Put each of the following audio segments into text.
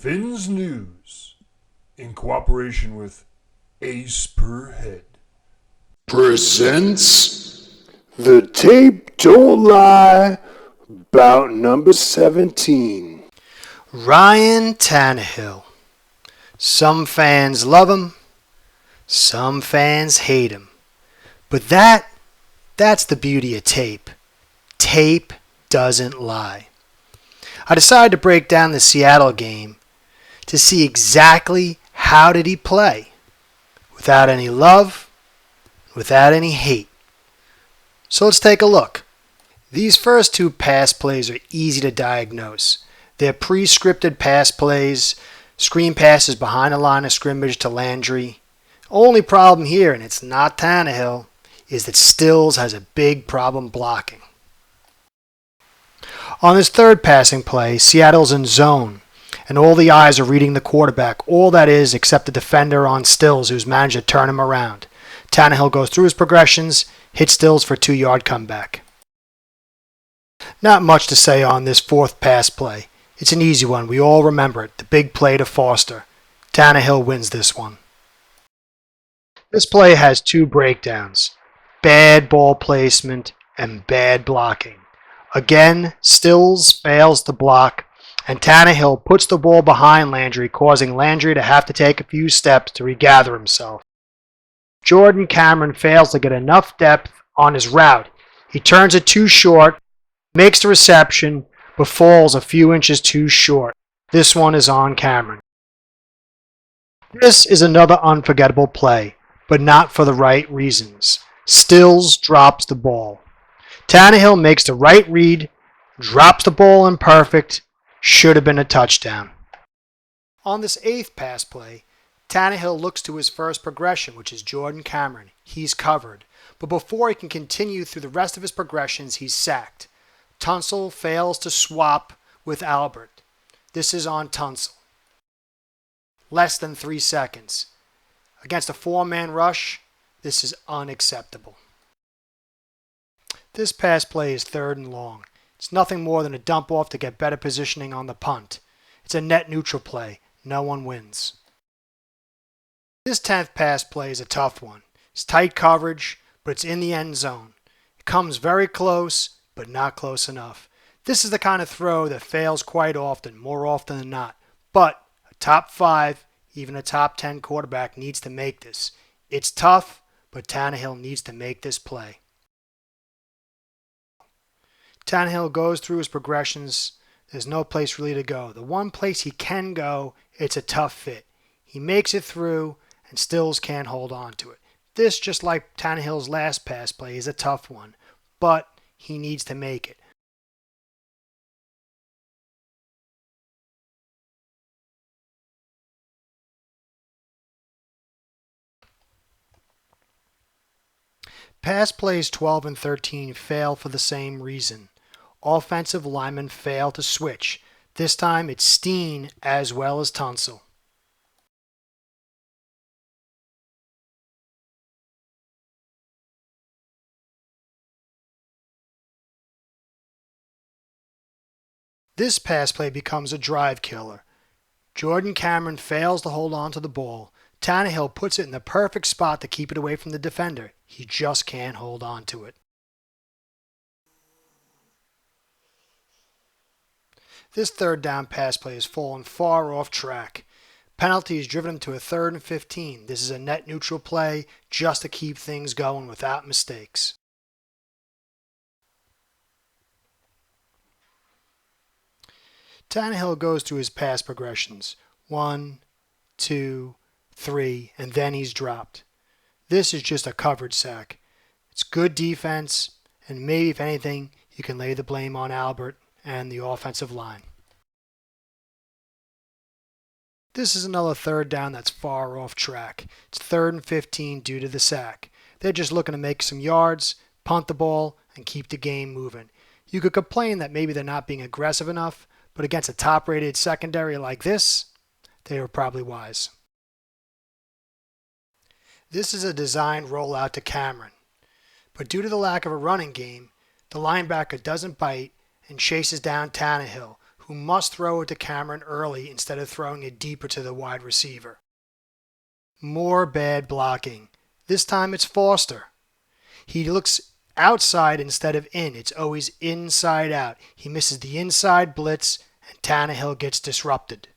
Finn's News, in cooperation with Ace Per Head, presents The Tape Don't Lie about number 17. Ryan Tannehill. Some fans love him, some fans hate him. But that's the beauty of tape. Tape doesn't lie. I decided to break down the Seattle game to see exactly how did he play, without any love, without any hate. So let's take a look. These first two pass plays are easy to diagnose. They're pre-scripted pass plays, screen passes behind the line of scrimmage to Landry. Only problem here, and it's not Tannehill, is that Stills has a big problem blocking. On this third passing play, Seattle's in zone, and all the eyes are reading the quarterback. All that is except the defender on Stills, who's managed to turn him around. Tannehill goes through his progressions, hits Stills for a 2-yard comeback. Not much to say on this fourth pass play. It's an easy one. We all remember it. The big play to Foster. Tannehill wins this one. This play has two breakdowns. Bad ball placement and bad blocking. Again, Stills fails to block, and Tannehill puts the ball behind Landry, causing Landry to have to take a few steps to regather himself. Jordan Cameron fails to get enough depth on his route. He turns it too short, makes the reception, but falls a few inches too short. This one is on Cameron. This is another unforgettable play, but not for the right reasons. Stills drops the ball. Tannehill makes the right read, drops the ball imperfect, should have been a touchdown. On this eighth pass play, Tannehill looks to his first progression, which is Jordan Cameron. He's covered, but before he can continue through the rest of his progressions, he's sacked. Tunsil fails to swap with Albert. This is on Tunsil. Less than 3 seconds. Against a 4-man rush, this is unacceptable. This pass play is third and long. It's nothing more than a dump off to get better positioning on the punt. It's a net neutral play. No one wins. This 10th pass play is a tough one. It's tight coverage, but it's in the end zone. It comes very close, but not close enough. This is the kind of throw that fails quite often, more often than not. But a top 5, even a top 10 quarterback needs to make this. It's tough, but Tannehill needs to make this play. Tannehill goes through his progressions. There's no place really to go. The one place he can go, it's a tough fit. He makes it through, and Stills can't hold on to it. This, just like Tannehill's last pass play, is a tough one, but he needs to make it. Pass plays 12 and 13 fail for the same reason. Offensive linemen fail to switch. This time it's Steen as well as Tunsil. This pass play becomes a drive killer. Jordan Cameron fails to hold on to the ball. Tannehill puts it in the perfect spot to keep it away from the defender. He just can't hold on to it. This third down pass play has fallen far off track. Penalty has driven him to a 3rd and 15. This is a net neutral play just to keep things going without mistakes. Tannehill goes through his pass progressions. 1, 2, 3, and then he's dropped. This is just a covered sack. It's good defense, and maybe if anything, you can lay the blame on Albert and the offensive line. This is another third down that's far off track. It's 3rd and 15 due to the sack. They're just looking to make some yards, punt the ball, and keep the game moving. You could complain that maybe they're not being aggressive enough, but against a top-rated secondary like this, they were probably wise. This is a designed rollout to Cameron, but due to the lack of a running game, the linebacker doesn't bite and chases down Tannehill, who must throw it to Cameron early instead of throwing it deeper to the wide receiver. More bad blocking. This time it's Foster. He looks outside instead of in. It's always inside out. He misses the inside blitz and Tannehill gets disrupted.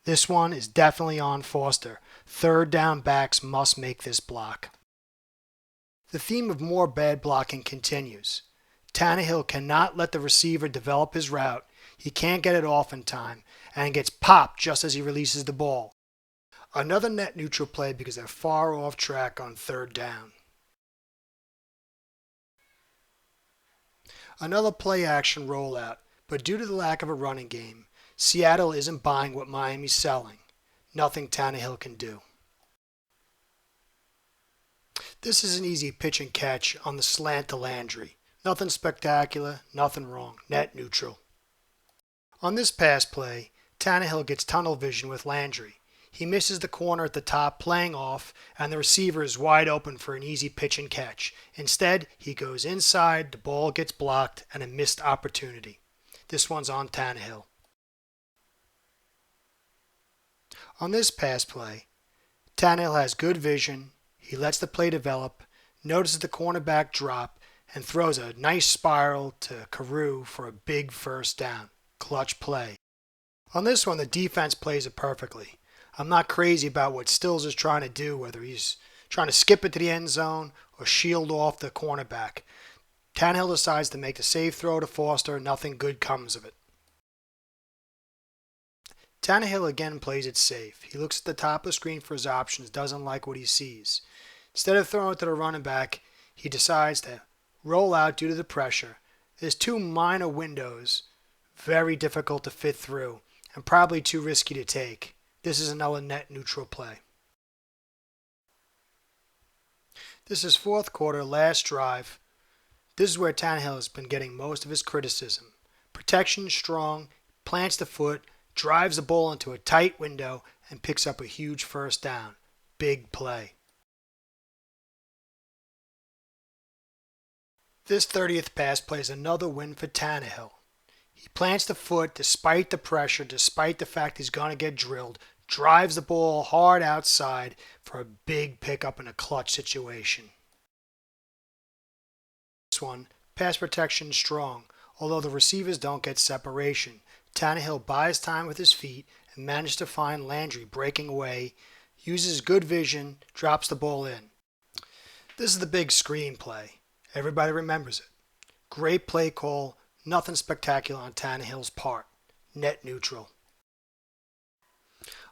This one is definitely on Foster. Third down backs must make this block. The theme of more bad blocking continues. Tannehill cannot let the receiver develop his route. He can't get it off in time and gets popped just as he releases the ball. Another net neutral play because they're far off track on third down. Another play action rollout, but due to the lack of a running game, Seattle isn't buying what Miami's selling. Nothing Tannehill can do. This is an easy pitch and catch on the slant to Landry. Nothing spectacular, nothing wrong, net neutral. On this pass play, Tannehill gets tunnel vision with Landry. He misses the corner at the top playing off, and the receiver is wide open for an easy pitch and catch. Instead, he goes inside, the ball gets blocked, and a missed opportunity. This one's on Tannehill. On this pass play, Tannehill has good vision. He lets the play develop, notices the cornerback drop, and throws a nice spiral to Carew for a big first down. Clutch play. On this one, the defense plays it perfectly. I'm not crazy about what Stills is trying to do, whether he's trying to skip it to the end zone or shield off the cornerback. Tannehill decides to make the safe throw to Foster, and nothing good comes of it. Tannehill again plays it safe. He looks at the top of the screen for his options, doesn't like what he sees. Instead of throwing it to the running back, he decides to roll out due to the pressure. There's two minor windows, very difficult to fit through, and probably too risky to take. This is another net neutral play. This is fourth quarter, last drive. This is where Tannehill has been getting most of his criticism. Protection strong, plants the foot, drives the ball into a tight window, and picks up a huge first down. Big play. This 30th pass play is another win for Tannehill. He plants the foot despite the pressure, despite the fact he's going to get drilled, drives the ball hard outside for a big pickup in a clutch situation. This one, pass protection strong, although the receivers don't get separation. Tannehill buys time with his feet and manages to find Landry breaking away, uses good vision, drops the ball in. This is the big screen play. Everybody remembers it. Great play call, nothing spectacular on Tannehill's part. Net neutral.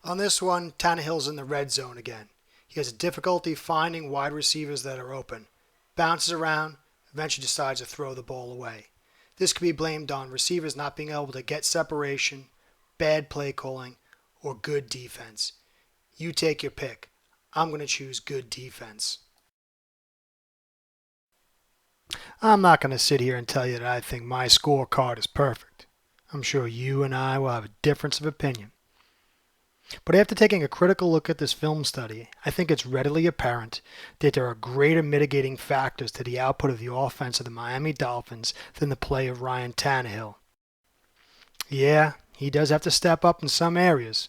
On this one, Tannehill's in the red zone again. He has a difficulty finding wide receivers that are open. Bounces around, eventually decides to throw the ball away. This could be blamed on receivers not being able to get separation, bad play calling, or good defense. You take your pick. I'm going to choose good defense. I'm not going to sit here and tell you that I think my scorecard is perfect. I'm sure you and I will have a difference of opinion. But after taking a critical look at this film study, I think it's readily apparent that there are greater mitigating factors to the output of the offense of the Miami Dolphins than the play of Ryan Tannehill. Yeah, he does have to step up in some areas,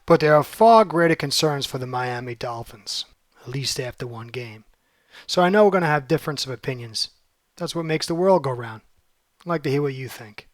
but there are far greater concerns for the Miami Dolphins, at least after one game. So I know we're going to have difference of opinions. That's what makes the world go round. I'd like to hear what you think.